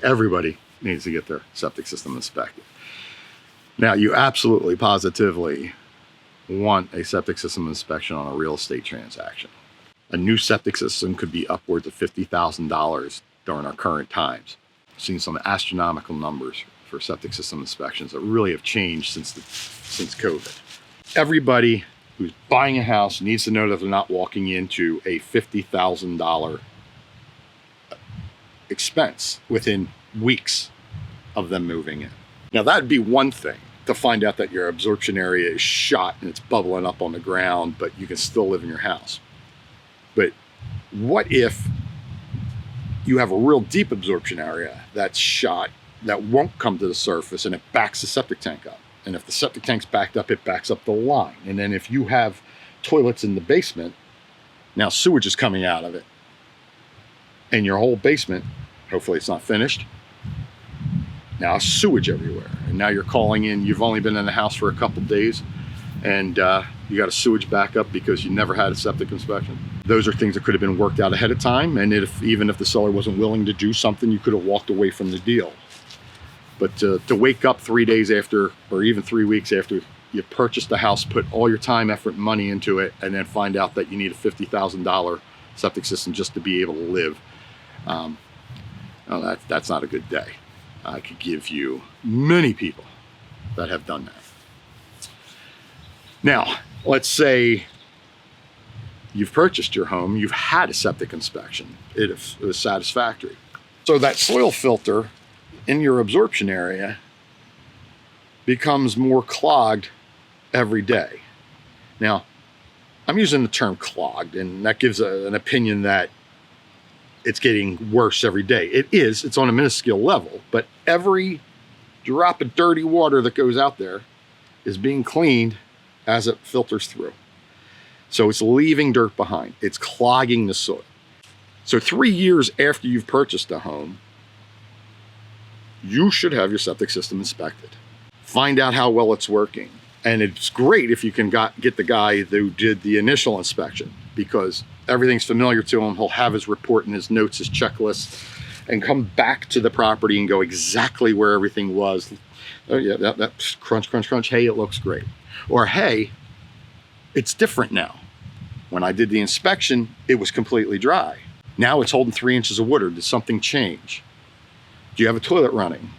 Everybody needs to get their septic system inspected. Now, you absolutely positively want a septic system inspection on a real estate transaction. A new septic system could be upwards of $50,000 during our current times. I've seen some astronomical numbers for septic system inspections that really have changed since COVID. Everybody who's buying a house needs to know that they're not walking into a $50,000 expense within weeks of them moving in. Now, that'd be one thing, to find out that your absorption area is shot and it's bubbling up on the ground, but you can still live in your house. But what if you have a real deep absorption area that's shot, that won't come to the surface, and it backs the septic tank up? And if the septic tank's backed up, it backs up the line. And then if you have toilets in the basement, now sewage is coming out of it. And your whole basement, hopefully it's not finished, now sewage everywhere. And now you're calling in, you've only been in the house for a couple days, and you got a sewage backup because you never had a septic inspection. Those are things that could have been worked out ahead of time. And even if the seller wasn't willing to do something, you could have walked away from the deal. But to wake up 3 days after, or even 3 weeks after you purchased the house, put all your time, effort, and money into it, and then find out that you need a $50,000 septic system just to be able to live, well, that's not a good day. I could give you many people that have done that. Now, let's say you've purchased your home, you've had a septic inspection, it was satisfactory. So that soil filter in your absorption area becomes more clogged every day. Now, I'm using the term clogged, and that gives an opinion that it's getting worse every day. It is, it's on a minuscule level, but every drop of dirty water that goes out there is being cleaned as it filters through. So it's leaving dirt behind. It's clogging the soil. So 3 years after you've purchased a home, you should have your septic system inspected. Find out how well it's working. And it's great if you can get the guy who did the initial inspection, because everything's familiar to him. He'll have his report and his notes, his checklist, and come back to the property and go exactly where everything was. Oh yeah, that crunch, crunch, crunch. Hey, it looks great. Or hey, it's different now. When I did the inspection, it was completely dry. Now it's holding 3 inches of water. Did something change? Do you have a toilet running?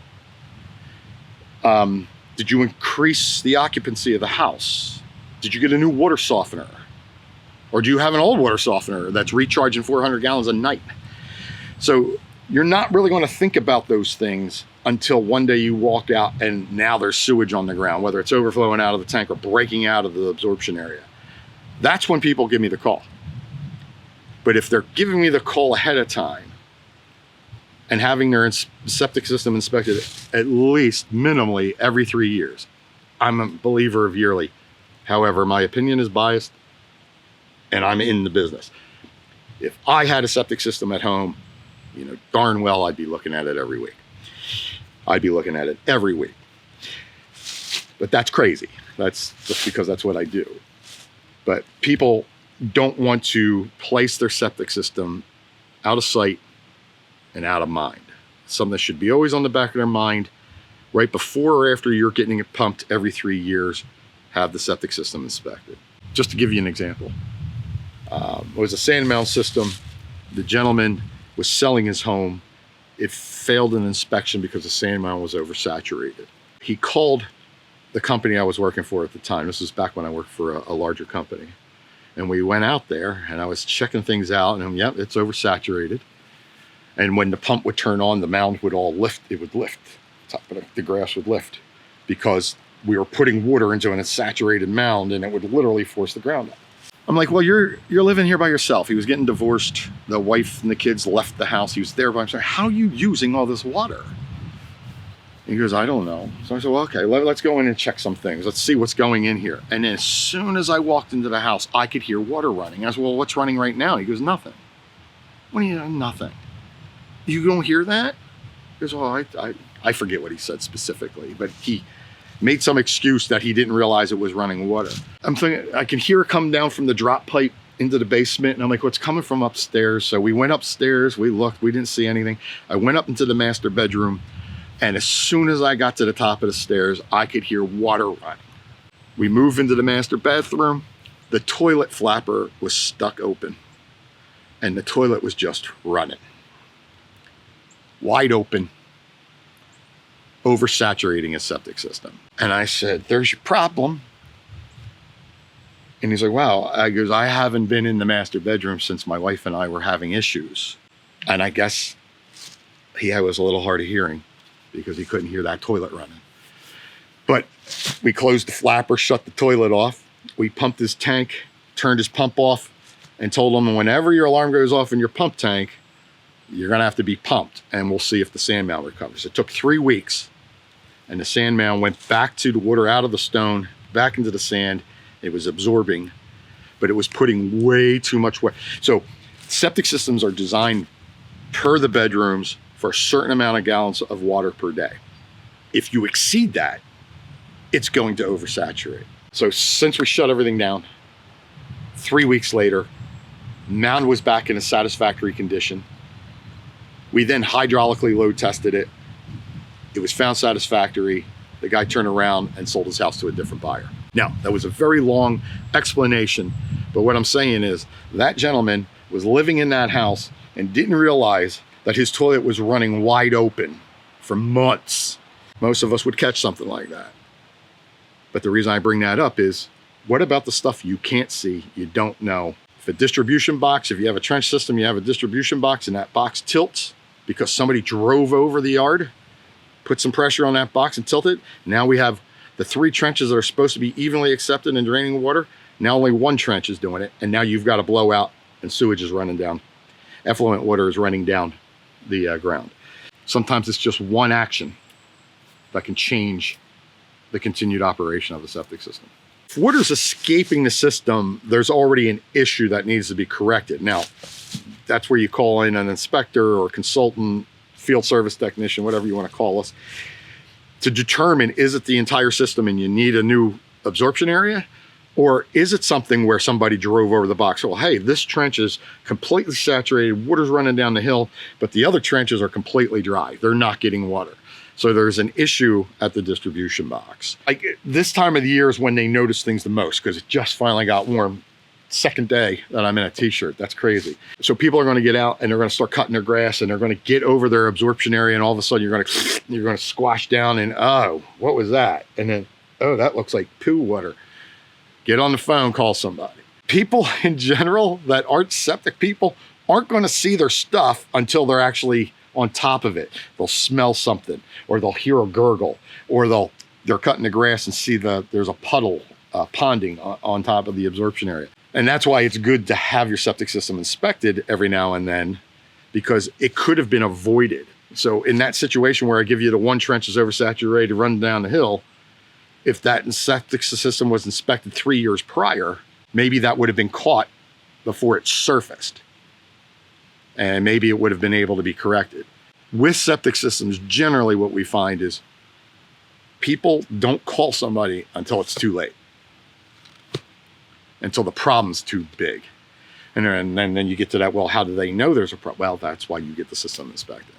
Did you increase the occupancy of the house? Did you get a new water softener? Or do you have an old water softener that's recharging 400 gallons a night? So you're not really going to think about those things until one day you walk out and now there's sewage on the ground, whether it's overflowing out of the tank or breaking out of the absorption area. That's when people give me the call. But if they're giving me the call ahead of time and having their septic system inspected at least minimally every 3 years, I'm a believer of yearly. However, my opinion is biased, and I'm in the business. If I had a septic system at home, you know darn well I'd be looking at it every week. I'd be looking at it every week. But that's crazy. That's just because that's what I do. But people don't want to place their septic system out of sight and out of mind. It's something that should be always on the back of their mind. Right before or after you're getting it pumped every 3 years, have the septic system inspected. Just to give you an example. It was a sand mound system. The gentleman was selling his home. It failed an inspection because the sand mound was oversaturated. He called the company I was working for at the time. This was back when I worked for a larger company. And we went out there and I was checking things out, and yep, it's oversaturated. And when the pump would turn on, the mound would all lift. It would lift. Top of the grass would lift because we were putting water into an saturated mound, and it would literally force the ground up. I'm like, well, you're living here by yourself. He was getting divorced. The wife and the kids left the house. He was there by himself. How are you using all this water? He goes, I don't know. So I said, well, okay, let's go in and check some things. Let's see what's going in here. And then as soon as I walked into the house, I could hear water running. I said, well, what's running right now? He goes, nothing. What do you mean, nothing? You don't hear that? He goes, well, I forget what he said specifically, but he made some excuse that he didn't realize it was running water. I'm thinking, I can hear it come down from the drop pipe into the basement, and I'm like, what's coming from upstairs? So we went upstairs, we looked, we didn't see anything. I went up into the master bedroom, and as soon as I got to the top of the stairs, I could hear water running. We moved into the master bathroom. The toilet flapper was stuck open, and the toilet was just running. Wide open, oversaturating a septic system. And I said, there's your problem. And he's like, wow. I goes, I haven't been in the master bedroom since my wife and I were having issues. And I guess he was a little hard of hearing because he couldn't hear that toilet running. But we closed the flapper, shut the toilet off. We pumped his tank, turned his pump off, and told him whenever your alarm goes off in your pump tank, you're gonna have to be pumped, and we'll see if the sand mound recovers. It took 3 weeks, and the sand mound went back to the water out of the stone, back into the sand. It was absorbing, but it was putting way too much water. So septic systems are designed per the bedrooms for a certain amount of gallons of water per day. If you exceed that, it's going to oversaturate. So since we shut everything down, 3 weeks later, mound was back in a satisfactory condition. We then hydraulically load tested it. It was found satisfactory. The guy turned around and sold his house to a different buyer. Now, that was a very long explanation, but what I'm saying is that gentleman was living in that house and didn't realize that his toilet was running wide open for months. Most of us would catch something like that. But the reason I bring that up is, what about the stuff you can't see, you don't know? If a distribution box, if you have a trench system, you have a distribution box and that box tilts because somebody drove over the yard, put some pressure on that box and tilted it. Now we have the 3 trenches that are supposed to be evenly accepted in draining water. Now only 1 trench is doing it. And now you've got a blowout and sewage is running down. Effluent water is running down the ground. Sometimes it's just one action that can change the continued operation of the septic system. If water's escaping the system, there's already an issue that needs to be corrected. Now, that's where you call in an inspector or consultant, field service technician, whatever you want to call us, to determine, is it the entire system and you need a new absorption area? Or is it something where somebody drove over the box? Well, hey, this trench is completely saturated, water's running down the hill, but the other trenches are completely dry. They're not getting water. So there's an issue at the distribution box. This time of the year is when they notice things the most because it just finally got warm. Second day that I'm in a t-shirt. That's crazy. So people are going to get out and they're going to start cutting their grass and they're going to get over their absorption area, and all of a sudden you're going to squash down and, oh, what was that? And then, oh, that looks like poo water. Get on the phone, call somebody. People in general that aren't septic people aren't going to see their stuff until they're actually on top of it. They'll smell something, or they'll hear a gurgle, or they're cutting the grass and see there's a puddle ponding on top of the absorption area. And that's why it's good to have your septic system inspected every now and then, because it could have been avoided. So in that situation where I give you the 1 trench is oversaturated, run down the hill, if that septic system was inspected 3 years prior, maybe that would have been caught before it surfaced. And maybe it would have been able to be corrected. With septic systems, generally what we find is people don't call somebody until it's too late, until the problem's too big. And then you get to that, well, how do they know there's a problem? Well, that's why you get the system inspected.